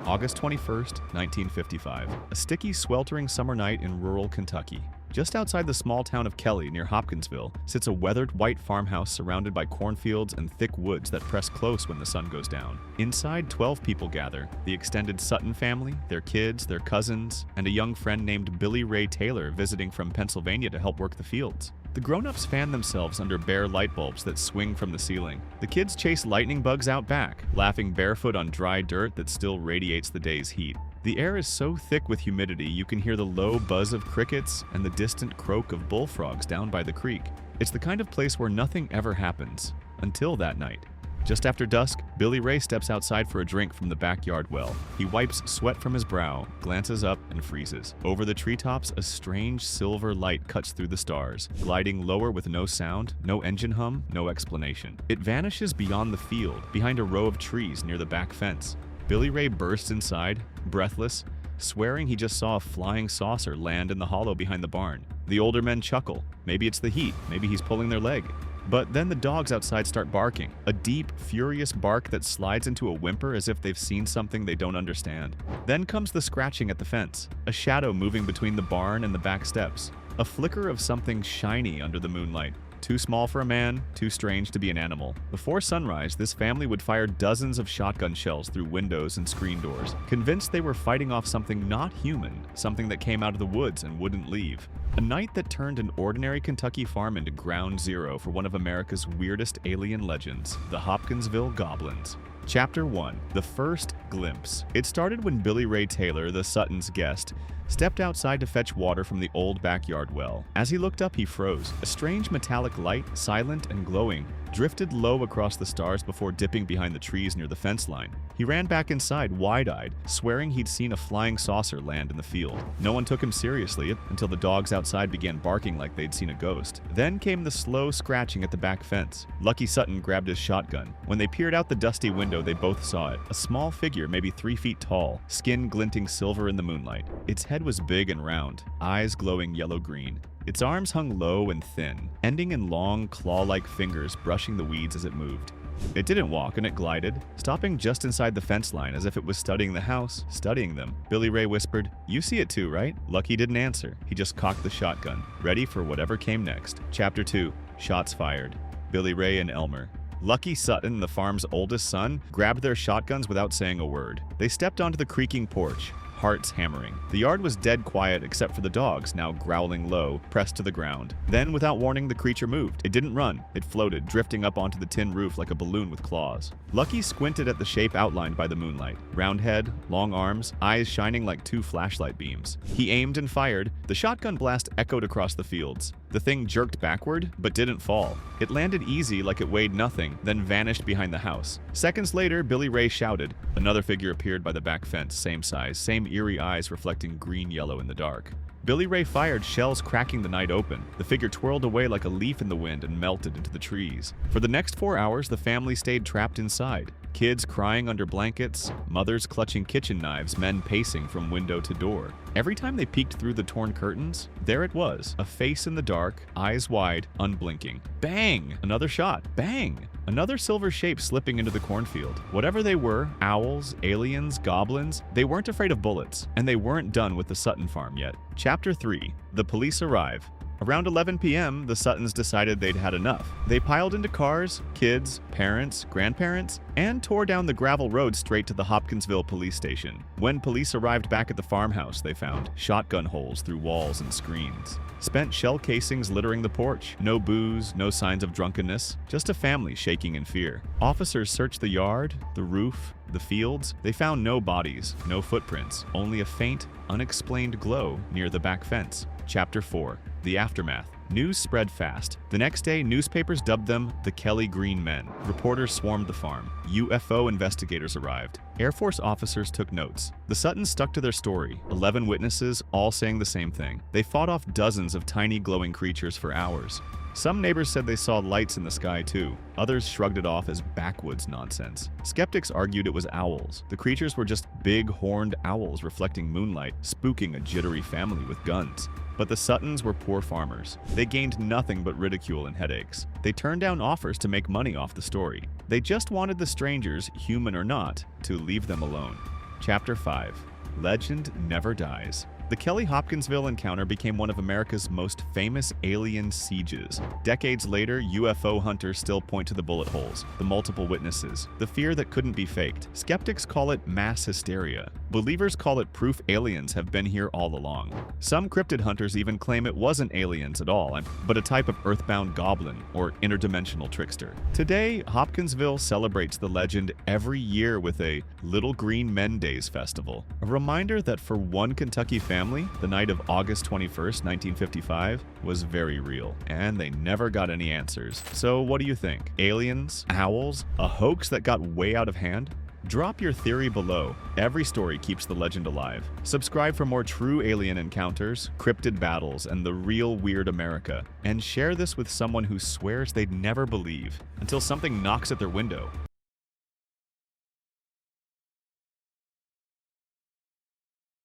August 21st, 1955. A sticky, sweltering summer night in rural Kentucky. Just outside the small town of Kelly near Hopkinsville sits a weathered white farmhouse surrounded by cornfields and thick woods that press close when the sun goes down. Inside, 12 people gather: the extended Sutton family, their kids, their cousins, and a young friend named Billy Ray Taylor visiting from Pennsylvania to help work the fields. The grown-ups fan themselves under bare light bulbs that swing from the ceiling. The kids chase lightning bugs out back, laughing barefoot on dry dirt that still radiates the day's heat. The air is so thick with humidity you can hear the low buzz of crickets and the distant croak of bullfrogs down by the creek. It's the kind of place where nothing ever happens, until that night. Just after dusk, Billy Ray steps outside for a drink from the backyard well. He wipes sweat from his brow, glances up, and freezes. Over the treetops, a strange silver light cuts through the stars, gliding lower with no sound, no engine hum, no explanation. It vanishes beyond the field, behind a row of trees near the back fence. Billy Ray bursts inside, breathless, swearing he just saw a flying saucer land in the hollow behind the barn. The older men chuckle. Maybe it's the heat, maybe he's pulling their leg. But then the dogs outside start barking, a deep, furious bark that slides into a whimper as if they've seen something they don't understand. Then comes the scratching at the fence, a shadow moving between the barn and the back steps, a flicker of something shiny under the moonlight. Too small for a man, too strange to be an animal. Before sunrise, this family would fire dozens of shotgun shells through windows and screen doors, convinced they were fighting off something not human, something that came out of the woods and wouldn't leave. A night that turned an ordinary Kentucky farm into ground zero for one of America's weirdest alien legends, the Hopkinsville Goblins. Chapter 1. The First Glimpse. It started when Billy Ray Taylor, the Suttons' guest, stepped outside to fetch water from the old backyard well. As he looked up, he froze. A strange metallic light, silent and glowing, drifted low across the stars before dipping behind the trees near the fence line. He ran back inside, wide-eyed, swearing he'd seen a flying saucer land in the field. No one took him seriously until the dogs outside began barking like they'd seen a ghost. Then came the slow scratching at the back fence. Lucky Sutton grabbed his shotgun. When they peered out the dusty window, they both saw it. A small figure, maybe 3 feet tall, skin glinting silver in the moonlight. Its head was big and round, eyes glowing yellow-green. Its arms hung low and thin, ending in long, claw-like fingers brushing the weeds as it moved. It didn't walk, and it glided, stopping just inside the fence line as if it was studying the house, studying them. Billy Ray whispered, "You see it too, right?" Lucky didn't answer. He just cocked the shotgun, ready for whatever came next. Chapter 2. Shots fired. Billy Ray and Elmer. Lucky Sutton, the farm's oldest son, grabbed their shotguns without saying a word. They stepped onto the creaking porch, hearts hammering. The yard was dead quiet except for the dogs, now growling low, pressed to the ground. Then, without warning, the creature moved. It didn't run. It floated, drifting up onto the tin roof like a balloon with claws. Lucky squinted at the shape outlined by the moonlight. Round head, long arms, eyes shining like 2 flashlight beams. He aimed and fired. The shotgun blast echoed across the fields. The thing jerked backward, but didn't fall. It landed easy like it weighed nothing, then vanished behind the house. Seconds later, Billy Ray shouted. Another figure appeared by the back fence, same size, same eerie eyes reflecting green-yellow in the dark. Billy Ray fired, shells cracking the night open. The figure twirled away like a leaf in the wind and melted into the trees. For the next 4 hours, the family stayed trapped inside. Kids crying under blankets, mothers clutching kitchen knives, men pacing from window to door. Every time they peeked through the torn curtains, there it was, a face in the dark, eyes wide, unblinking. Bang! Another shot. Bang! Another silver shape slipping into the cornfield. Whatever they were, owls, aliens, goblins, they weren't afraid of bullets, and they weren't done with the Sutton farm yet. Chapter 3. The police arrive. Around 11 p.m., the Suttons decided they'd had enough. They piled into cars, kids, parents, grandparents, and tore down the gravel road straight to the Hopkinsville police station. When police arrived back at the farmhouse, they found shotgun holes through walls and screens, spent shell casings littering the porch, no booze, no signs of drunkenness, just a family shaking in fear. Officers searched the yard, the roof, the fields. They found no bodies, no footprints, only a faint, unexplained glow near the back fence. Chapter 4. The Aftermath. News spread fast. The next day, newspapers dubbed them the Kelly Green Men. Reporters swarmed the farm. UFO investigators arrived. Air Force officers took notes. The Suttons stuck to their story. 11 witnesses, all saying the same thing. They fought off dozens of tiny glowing creatures for hours. Some neighbors said they saw lights in the sky too. Others shrugged it off as backwoods nonsense. Skeptics argued it was owls. The creatures were just big horned owls reflecting moonlight, spooking a jittery family with guns. But the Suttons were poor farmers. They gained nothing but ridicule and headaches. They turned down offers to make money off the story. They just wanted the strangers, human or not, to leave them alone. Chapter 5. Legend Never Dies. The Kelly Hopkinsville encounter became one of America's most famous alien sieges. Decades later, UFO hunters still point to the bullet holes, the multiple witnesses, the fear that couldn't be faked. Skeptics call it mass hysteria. Believers call it proof aliens have been here all along. Some cryptid hunters even claim it wasn't aliens at all, but a type of earthbound goblin or interdimensional trickster. Today, Hopkinsville celebrates the legend every year with a Little Green Men Days festival, a reminder that for one Kentucky family, the night of August 21st, 1955 was very real, and they never got any answers. So what do you think? Aliens? Owls? A hoax that got way out of hand? Drop your theory below. Every story keeps the legend alive. Subscribe for more true alien encounters, cryptid battles, and the real weird America. And share this with someone who swears they'd never believe until something knocks at their window.